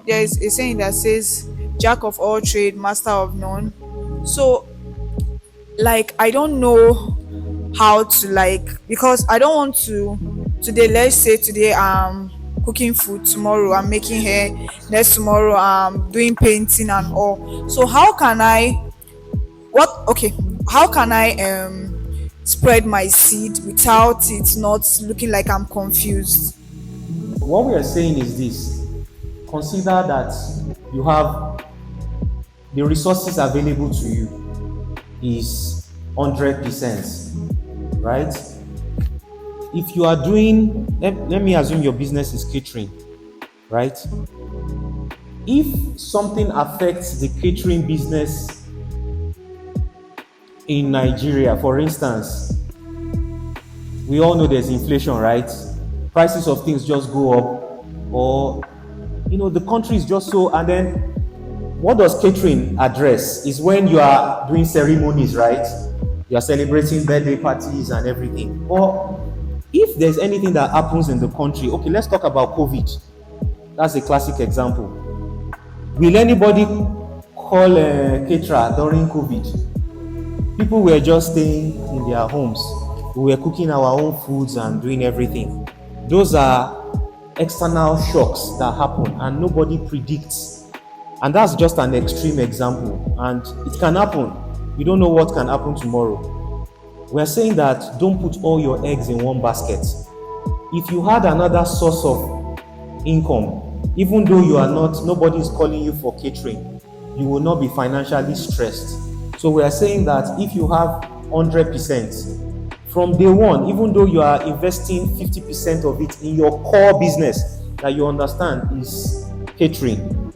there's a saying that says, "Jack of all trade, master of none." So, like, I don't know how to, like, because I don't want to today. Let's say today cooking food, tomorrow I'm making hair, next tomorrow I'm doing painting and all. So how can I what okay how can I spread my seed without it not looking like I'm confused? What we are saying is this: consider that you have the resources available to you is 100%, right? If you are doing, let me assume your business is catering, right? If something affects the catering business in Nigeria, for instance, we all know there's inflation, right? Prices of things just go up, or the country is just so. And then what does catering address? Is when you are doing ceremonies, right? You are celebrating birthday parties and everything. Or if there's anything that happens in the country, okay, let's talk about COVID. That's a classic example. Will anybody call a caterer during COVID? People were just staying in their homes. We were cooking our own foods and doing everything. Those are external shocks that happen and nobody predicts. And that's just an extreme example. And it can happen. You don't know what can happen tomorrow. We're saying that don't put all your eggs in one basket. If you had another source of income, even though you are not, nobody is calling you for catering, you will not be financially stressed. So we are saying that if you have 100%, from day one, even though you are investing 50% of it in your core business that you understand is catering,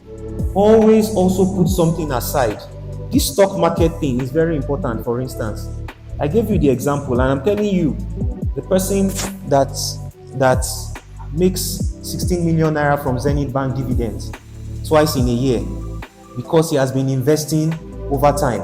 always also put something aside. This stock market thing is very important. For instance, I gave you the example, and I'm telling you, the person that makes 16 million naira from Zenith Bank dividends twice in a year because he has been investing over time.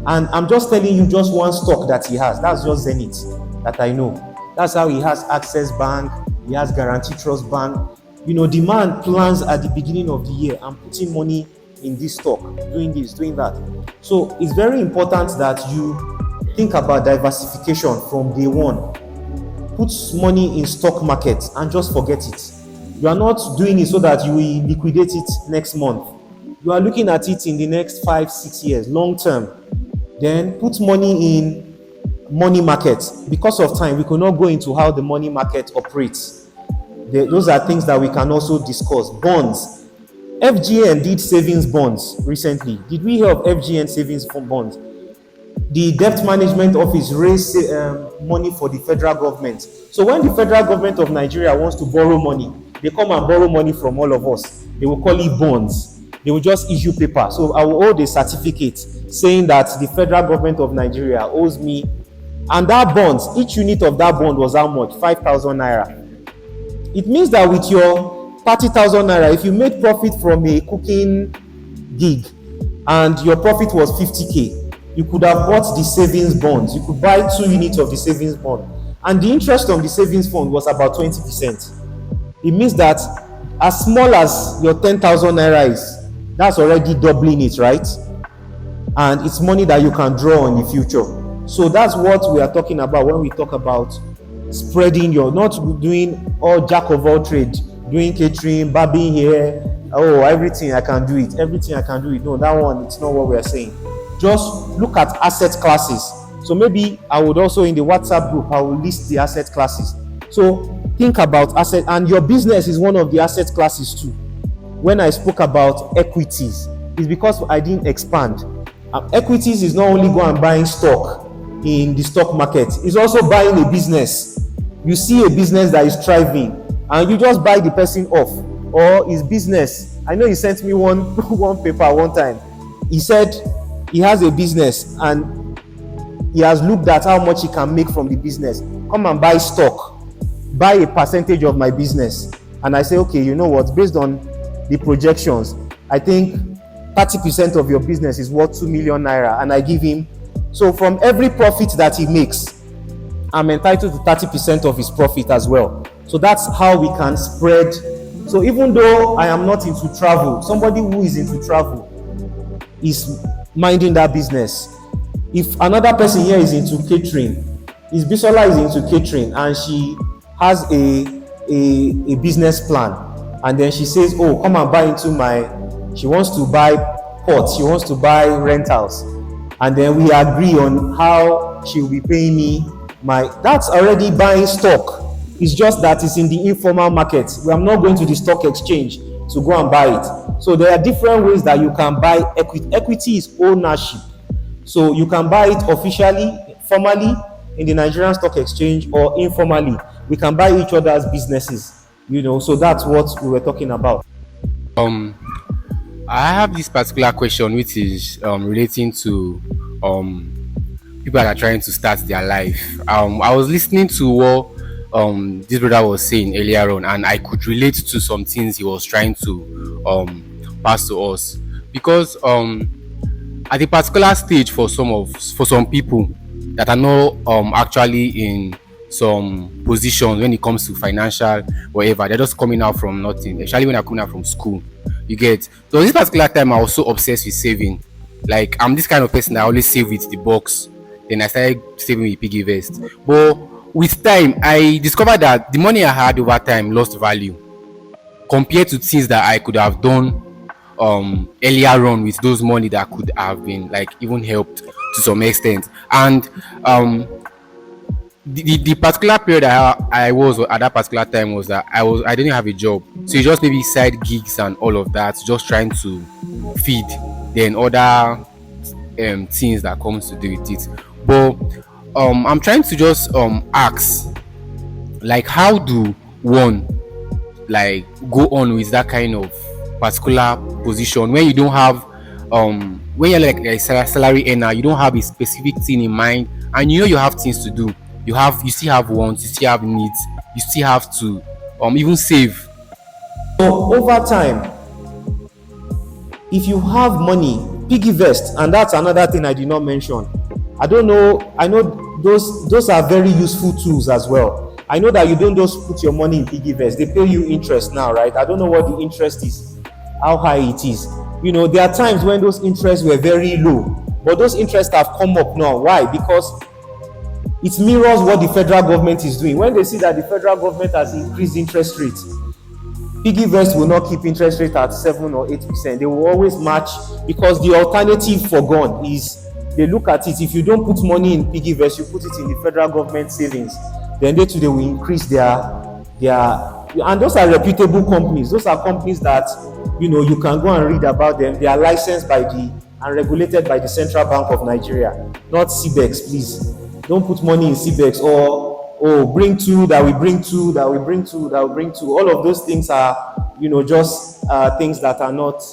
And I'm just telling you just one stock that he has. That's just Zenith that I know. That's how he has Access Bank, he has Guarantee Trust Bank. The man plans at the beginning of the year and putting money in this stock, doing this, doing that. So it's very important that you think about diversification from day one. Put money in stock market and just forget it. You are not doing it so that you will liquidate it next month. You are looking at it in the next 5-6 years, long term. Then put money in money market. Because of time, we could not go into how the money market operates. Those are things that we can also discuss. Bonds. FGN did savings bonds recently. Did we hear of FGN savings bonds? The debt management office raised money for the federal government. So when the federal government of Nigeria wants to borrow money, they come and borrow money from all of us. They will call it bonds. They will just issue paper. So I will hold a certificate saying that the federal government of Nigeria owes me. And that bonds, each unit of that bond was how much? 5,000 naira. It means that with your 30,000 naira, if you made profit from a cooking gig and your profit was 50k, you could have bought the savings bonds. You could buy 2 units of the savings bond. And the interest on the savings fund was about 20%. It means that as small as your 10,000 naira is, that's already doubling it, right? And it's money that you can draw in the future. So that's what we are talking about when we talk about spreading your, not doing all jack of all trade, doing catering, barbing hair, everything I can do it, everything I can do it. No, that one, it's not what we are saying. Just look at asset classes. So maybe I would also, in the WhatsApp group, I will list the asset classes. So think about asset, and your business is one of the asset classes too. When I spoke about equities, it's because I didn't expand. Equities is not only go and buying stock in the stock market, it's also buying a business. You see a business that is thriving and you just buy the person off, or his business. I know he sent me one paper one time. He said he has a business and he has looked at how much he can make from the business. Come and buy stock, buy a percentage of my business. And I say, okay, you know what, based on the projections, I think 30% of your business is worth 2 million naira, and I give him. So from every profit that he makes, I'm entitled to 30% of his profit as well. So that's how we can spread. So even though I am not into travel, somebody who is into travel is minding that business. If another person here is into catering, if Bisola is into catering and she has a business plan, and then she says, oh, come and buy into my, she wants to buy pots, she wants to buy rentals, and then we agree on how she will be paying me my, that's already buying stock. It's just that it's in the informal market. We are not going to the stock exchange to go and buy it. So there are different ways that you can buy equity. Equity is ownership. So you can buy it officially, formally in the Nigerian Stock Exchange, or informally. We can buy each other's businesses, So that's what we were talking about. Um, I have this particular question, which is relating to people that are trying to start their life. I was listening to what this brother was saying earlier on, and I could relate to some things he was trying to pass to us, because at a particular stage, for some people that are not actually in some positions when it comes to financial whatever, they're just coming out from nothing, especially when they're coming out from school. You get, so this particular time I was so obsessed with saving. Like, I'm this kind of person that I always save with the box, then I started saving with piggy vest. But with time I discovered that the money I had over time lost value compared to things that I could have done earlier on with those money that could have been like even helped to some extent. And the particular period I was at that particular time was that I didn't have a job, so it's just maybe side gigs and all of that, just trying to feed, then other things that comes to do with it. But I'm trying to just ask, like, how do one like go on with that kind of particular position when you don't have when you're like a salary earner, you don't have a specific thing in mind, and you have things to do. You still have wants, you still have needs, you still have to even save. So over time, if you have money, piggy vest, and that's another thing I did not mention. I don't know, I know those are very useful tools as well. I know that you don't just put your money in piggy vest, they pay you interest now, right? I don't know what the interest is, how high it is. There are times when those interests were very low, but those interests have come up now. Why? Because it mirrors what the federal government is doing. When they see that the federal government has increased interest rates, piggy vest will not keep interest rate at 7 or 8%. They will always match, because the alternative for gone is, they look at it, if you don't put money in piggy vest, you put it in the federal government savings, then they too, they will increase their, and those are reputable companies. Those are companies that you can go and read about them. They are licensed by and regulated by the Central Bank of Nigeria, not CBEX. Please don't put money in CBEX, or bring two that we bring two that we bring two that we bring two. All of those things are just things that are not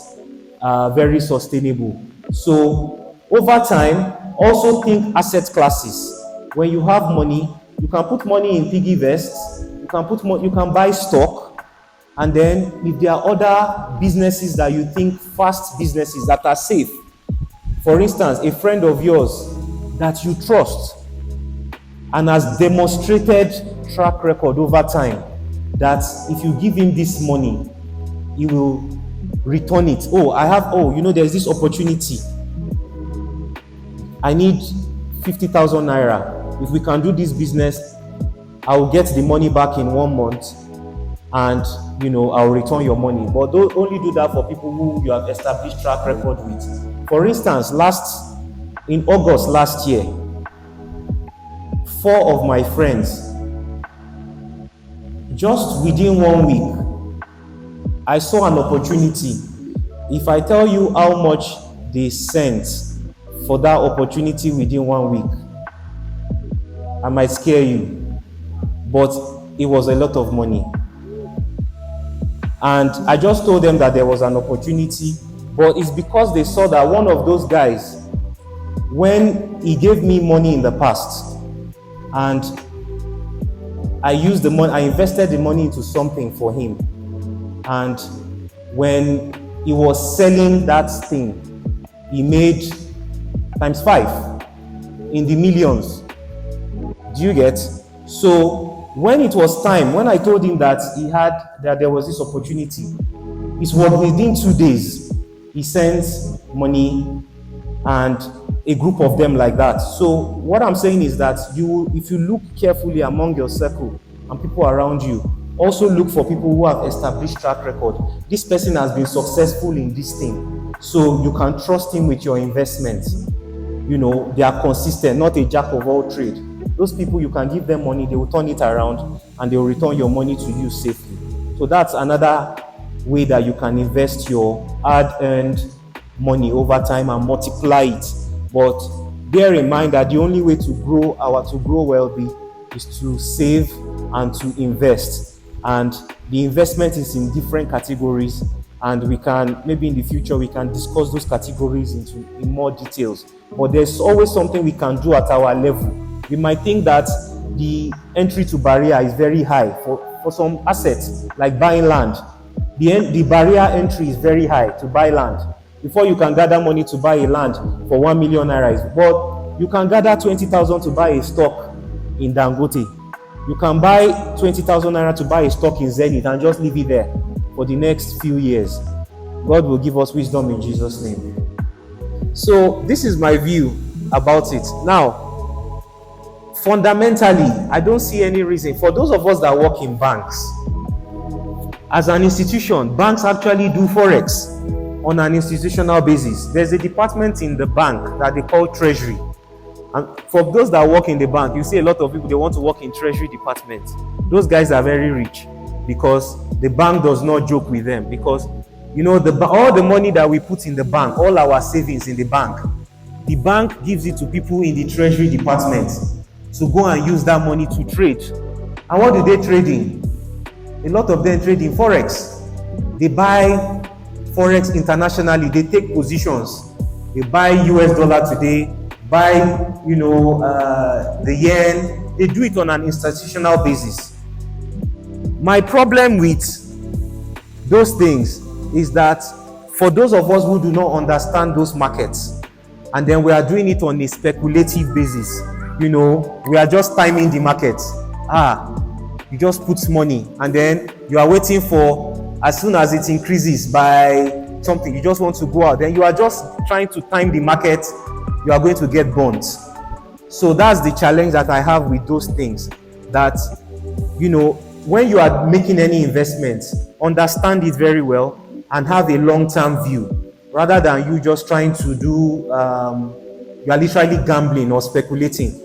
very sustainable. So over time, also think asset classes. When you have money, you can put money in piggy vests, you can buy stock, and then if there are other businesses that you think, fast businesses that are safe, for instance, a friend of yours that you trust and has demonstrated track record over time, that if you give him this money, he will return it. There's this opportunity. I need 50,000 naira. If we can do this business, I will get the money back in 1 month, and I'll return your money. But don't only do that for people who you have established track record with. For instance, in August last year, 4 of my friends, just within 1 week, I saw an opportunity. If I tell you how much they sent for that opportunity within 1 week, I might scare you, but it was a lot of money. And I just told them that there was an opportunity, but it's because they saw that one of those guys, when he gave me money in the past, and I invested the money into something for him, and when he was selling that thing, he made times 5 in the millions. Do you get? So When it was time, when I told him that there was this opportunity, it was within 2 days he sent money and a group of them like that. So what I'm saying is that if you look carefully among your circle and people around you, also look for people who have established track record. This person has been successful in this thing, so you can trust him with your investments. They are consistent, not a jack of all trade. Those people, you can give them money, they will turn it around and they will return your money to you safely. So that's another way that you can invest your hard-earned money over time and multiply it. But bear in mind that the only way to grow wealthy is to save and to invest. And the investment is in different categories, and maybe in the future we can discuss those categories in more details. But there's always something we can do at our level. We might think that the entry to barrier is very high for some assets like buying land. The barrier entry is very high to buy land. Before you can gather money to buy a land for 1 million naira, but you can gather 20,000 to buy a stock in Dangote. You can buy 20,000 naira to buy a stock in Zenith and just leave it there for the next few years. God will give us wisdom in Jesus' name. So this is my view about it. Now, fundamentally, I don't see any reason for those of us that work in banks. As an institution, banks actually do forex on an institutional basis. There's a department in the bank that they call treasury. And for those that work in the bank, you see a lot of people, they want to work in treasury department. Those guys are very rich because the bank does not joke with them. Because all the money that we put in the bank, all our savings in the bank gives it to people in the treasury department to go and use that money to trade. And what do they trade in? A lot of them trade in forex. They buy forex internationally. They take positions. They buy US dollar today, buy the yen. They do it on an institutional basis. My problem with those things is that for those of us who do not understand those markets, and then we are doing it on a speculative basis, we are just timing the market. You just put money and then you are waiting for, as soon as it increases by something, you just want to go out. Then you are just trying to time the market. You are going to get bonds. So that's the challenge that I have with those things. That, when you are making any investments, understand it very well and have a long-term view, rather than you just trying to do, you are literally gambling or speculating.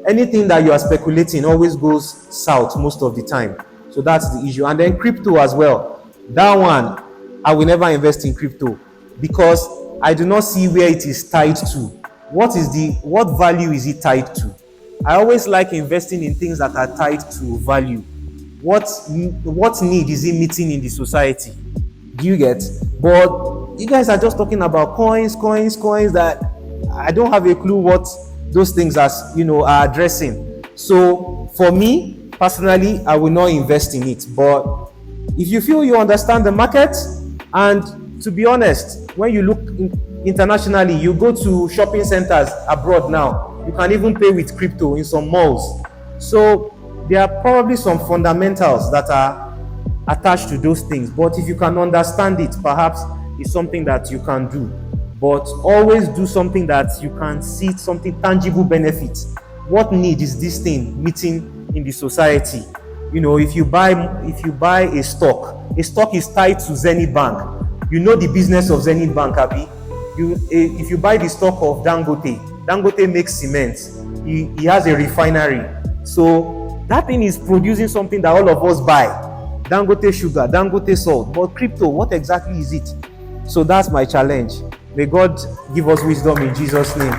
Anything that you are speculating always goes south most of the time. So that's the issue. And then crypto as well. That one, I will never invest in crypto because I do not see where it is tied to. What value is it tied to? I always like investing in things that are tied to value. What need is it meeting in the society? Do you get? But you guys are just talking about coins that I don't have a clue what those things are addressing. So for me personally, I will not invest in it. But if you feel you understand the market, and to be honest, when you look internationally, you go to shopping centers abroad now, you can even pay with crypto in some malls. So there are probably some fundamentals that are attached to those things. But if you can understand it, perhaps it's something that you can do. But always do something that you can see something tangible benefits. What need is this thing meeting in the society? If you buy a stock is tied to Zenith Bank. You know the business of Zenith Bank, Abi. If you buy the stock of Dangote makes cement. He has a refinery. So that thing is producing something that all of us buy. Dangote sugar, Dangote salt. But crypto, what exactly is it? So that's my challenge. May God give us wisdom in Jesus' name.